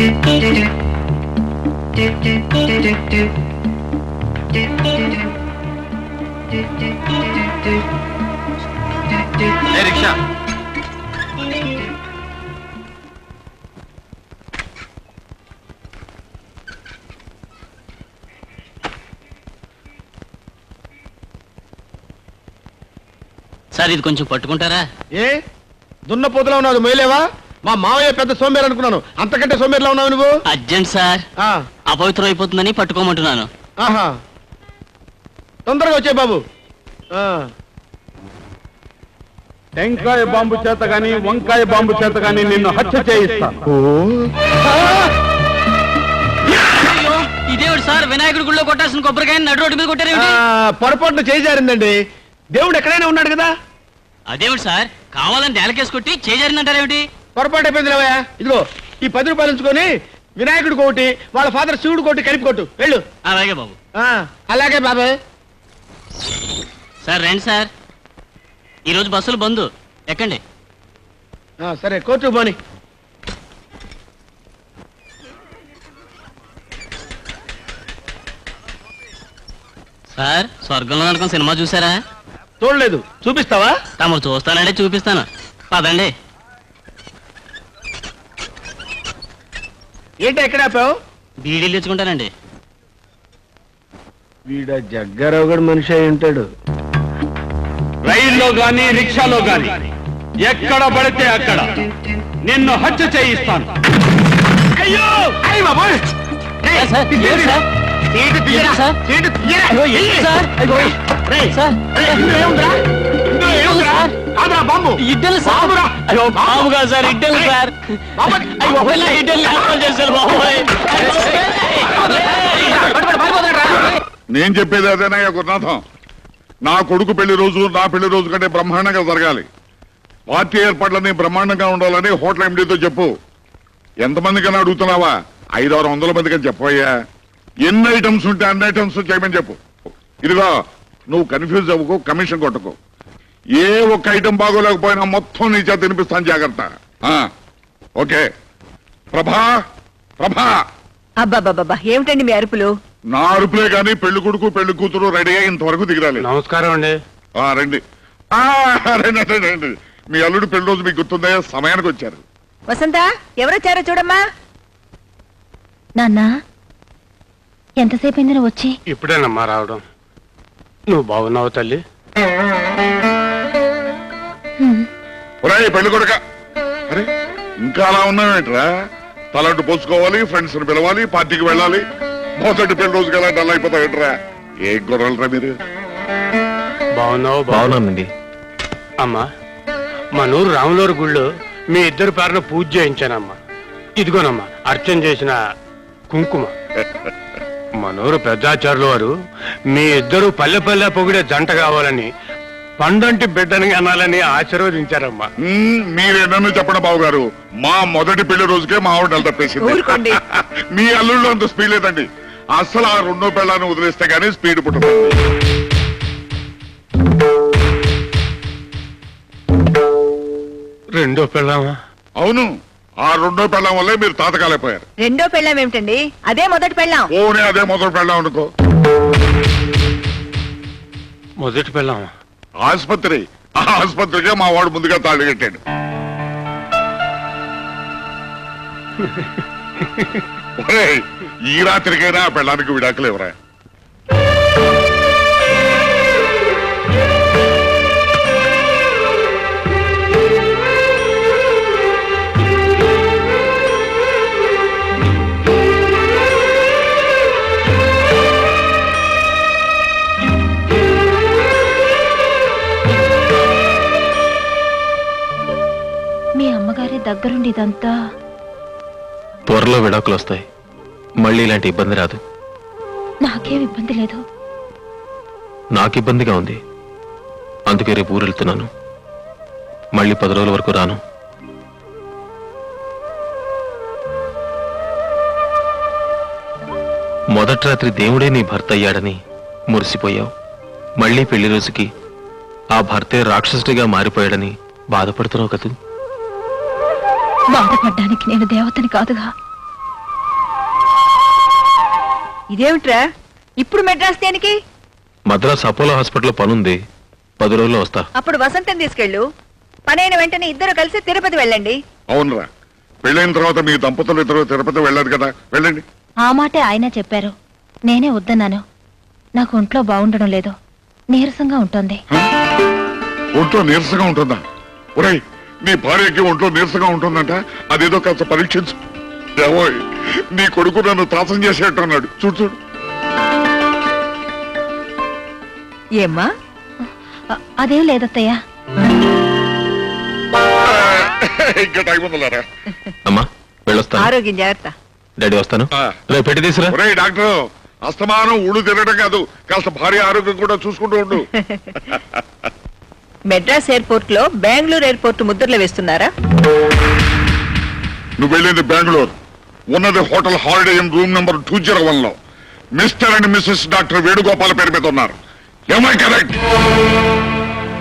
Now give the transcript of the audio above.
Rickshaw sir ఇది కొంచెం పట్టుకుంటారా? ఏ దున్నపోతులా ఉన్నావు, మేలేవా? మా మావయ్య పెద్ద సోమేరు అనుకున్నాను, అంతకంటే సోమేరులా ఉన్నావు నువ్వు. అర్జెంట్ సార్, అపవిత్రం అయిపోతుందని పట్టుకోమంటున్నాను. ఆహా, తొందరగా వచ్చే బాబు. టెంకాయ బాంబు చేత గాని వంకాయ బాంబు చేత గాని నిన్ను హత్య చేయిస్తాను. ఇదేవిడు సార్, వినాయకుడి గుళ్ళో కొట్టాల్సిన కొబ్బరికాయని నడు రోడ్డు మీద కొట్టారు. పొరపాటున చేజారిందండి. దేవుడు ఎక్కడైనా ఉన్నాడు కదా. అదేవిడు సార్, కావాలని నేలకేసి కొట్టి చేజారిందంటారేమిటి? పొరపాటు అయిపోయింది లేవయ్యా. ఇదిగో ఈ 10 రూపాయలు ఉంచుకొని వినాయకుడి కోటి, వాళ్ళ ఫాదర్ శివుడు కోటి కలిపి కొట్టు, వెళ్ళు. అలాగే బాబు. అలాగే బాబాయ్. సార్ రండి సార్, ఈరోజు బస్సులు బంద్, ఎక్కండి. సరే, కోర్టు పోని. సార్, స్వర్గంలో నరకం సినిమా చూసారా? చూడలేదు, చూపిస్తావా? తమరు చూస్తానంటే చూపిస్తాను, పదండి. ఏంటి ఎక్కడ ఆపావు? బీడీలు తెచ్చుకుంటానండి. వీడ జగ్గారావు గడు మనిషి అయి ఉంటాడు. రైల్లో గాని రిక్షాలో గాని ఎక్కడ పడితే అక్కడ నిన్ను హత్య చేయిస్తాను. అయ్యో అయ్య బాబోయ్! సార్, ఏంటి సార్? సీటు తీయరా, సార్? సీటు తీయరా. సార్, సార్, ఇందులో ఏముందిరా? ఇందులో ఏముందిరా? కాదురా బాంబు. ఇడ్డలు సార్. అయ్యో బాబు కాదు సార్, ఇడ్డలు సార్. ఇడ్డలు ఏర్పాటు చేశారు బాబోయ్. నేను చెప్పేది అదేనయ్యా గురునాథం. నా కొడుకు పెళ్లి రోజు నా పెళ్లి రోజు కంటే బ్రహ్మాండంగా జరగాలి. పార్టీ ఏర్పాట్లన్నీ బ్రహ్మాండంగా ఉండాలని హోటల్ ఎండీతో చెప్పు. ఎంతమందికైనా అడుగుతున్నావా? 500-600 మందికని చెప్పయ్యా. ఎన్ని ఐటమ్స్ ఉంటే అన్ని ఐటమ్స్ చేయమని చెప్పు. ఇదిగో, నువ్వు కన్ఫ్యూజ్ అవ్వకు, కమిషన్ కొట్టకు. ఏ ఒక్క ఐటమ్ బాగోలేకపోయినా మొత్తం నీ చేత తినిపిస్తాను, జాగ్రత్త. ఓకే. ప్రభా, ప్రభా. అబ్బాబాబా, ఏమిటండి మీ అరుపులు? నా అరుపులే గాని పెళ్లి కొడుకు పెళ్లి కూతురు రెడీ అయ్యి ఇంతవరకు దిగరాలి. నమస్కారం అండి. రండి. రండి రండి. మీ అల్లుడు పెళ్లి రోజు మీకు గుర్తుందే, సమయానికి వచ్చారు. వసంత, ఎవరొచ్చారో చూడమ్మా. నాన్నా, ఎంతసేపు అయింది నువ్వు వచ్చి? ఇప్పుడేనమ్మా రావడం. నువ్వు బాగున్నావు తల్లి? ఒరేయ్ పెళ్లి కొడుక, అరే ఇంకా అలా ఉన్నావేంట్రా? తలంటు పోసుకోవాలి, ఫ్రెండ్స్ ని పిలవాలి, పార్టీకి వెళ్ళాలి. మొదటి పెళ్లి రోజుకి ఎలా డల్ అయిపోతావేంట్రా? ఏ గొడవలరా మీరు? బాగున్నావు? బాగున్నానండి. అమ్మా, మా నూరు రాములూరు గుళ్ళో మీ ఇద్దరు పేరున పూజ చేయించానమ్మా. ఇదిగోనమ్మా అర్చన చేసిన కుంకుమ. మనూరు పెద్దాచారుల వారు మీ ఇద్దరు పల్లె పల్లె పొగిడే జంట కావాలని, పండంటి బిడ్డని అనాలని ఆశీర్వదించారమ్మా. మీరేనన్ను చెప్పండి బాబు గారు, మా మొదటి పెళ్లి రోజుకే మా ఆవిడ నెల తప్పేసింది. మీ అల్లుళ్ళు అంత స్పీడ్ లేదండి. అసలు ఆ 2వ పెళ్ళాన్ని వదిలేస్తే గానీ స్పీడ్ పుట్టదు. రెండో పెళ్ళామా? అవును, ఆ 2వ పెళ్ళం వల్లే మీరు తాతకాలైపోయారు. రెండో పెళ్ళాం ఏమిటండి? అదే మొదటి పెళ్ళాం. ఓనే అదే మొదటి పెళ్ళం అనుకో. మొదటి పెళ్ళామా? ఆసుపత్రి, ఆ ఆసుపత్రికే మా వాడు ముందుగా తాళి కట్టాడు. ఈ రాత్రికైనా ఆ పెళ్ళానికి విడాకులు ఎవరా? మీ అమ్మగారి దగ్గరుండి ఇదంతా. త్వరలో విడాకులు వస్తాయి, మళ్ళీ ఇలాంటి ఇబ్బంది రాదు. నాకేం ఇబ్బంది లేదు. నాకు ఇబ్బందిగా ఉంది, అందుకే రేపు ఊరు వెళ్తున్నాను. మళ్ళీ 10 రోజుల వరకు రాను. మొదటి రాత్రి దేవుడే నీ భర్త అయ్యాడని మురిసిపోయావు. మళ్ళీ పెళ్లి రోజుకి ఆ భర్తే రాక్షసుడిగా మారిపోయాడని బాధపడుతున్నావు కదూ. బాధపడ్డానికి నేను దేవతని కాదుగా. ఇదేమిట్రా ఇప్పుడు మెడ్రాస్ దేనికి? మద్రాస్ అపోలో హాస్పిటల్లో పనుంది, 10 రోజుల్లో వస్తా. అప్పుడు వసంతం తీసుకెళ్ళు. పనైన వెంటనే ఇద్దరు కలిసి తిరుపతి వెళ్ళండి. అవునరా, పెళ్ళైన తర్వాత మీ దంపతులు ఇద్దరు తిరుపతి వెళ్ళారు కదా, వెళ్ళండి. ఆ మాటే ఆయన చెప్పారు, నేనే వద్దన్నాను. నాకు ఒంట్లో బాగుండడం లేదు, నీరసంగా ఉంటుంది. ఒంట్లో నీరసంగా ఉంటుందా? ఒరేయ్, నీ భార్యకి ఒంట్లో నీరసంగా ఉంటుందంట, అదేదో కాస్త పరీక్షించు. ఏవోయ్, నీ కొడుకు నన్ను త్రాసం చేసేట్టు అన్నాడు. చూడు చూడు. ఏమ్మా? అదేం లేదత్తయ్యా. ఇంకా టైం ఉందలారా. అమ్మా వెళ్ళొస్తాను. ఆరోగ్యం జాగ్రత్త. డాడీ వస్తాను. ఆ. రేపు పెట్టి తీసురా. ఒరేయ్ డాక్టర్, అస్తమానం ఊళ్ళు తిరగడం కాదు, కాస్త భార్య ఆరోగ్యం కూడా చూసుకుంటూ ఉండు. మెడ్రాస్ ఎయిర్పోర్ట్ లో బెంగళూరు ఎయిర్పోర్ట్ ముద్రలు వేస్తున్నారా? నువ్వు వెళ్ళింది బెంగళూరు, ఉన్నది hotel holiday inn room number 201 లో. Mister and missus doctor Venugopal పేరు మీద ఉన్నారు. ఏమై కరెక్ట్?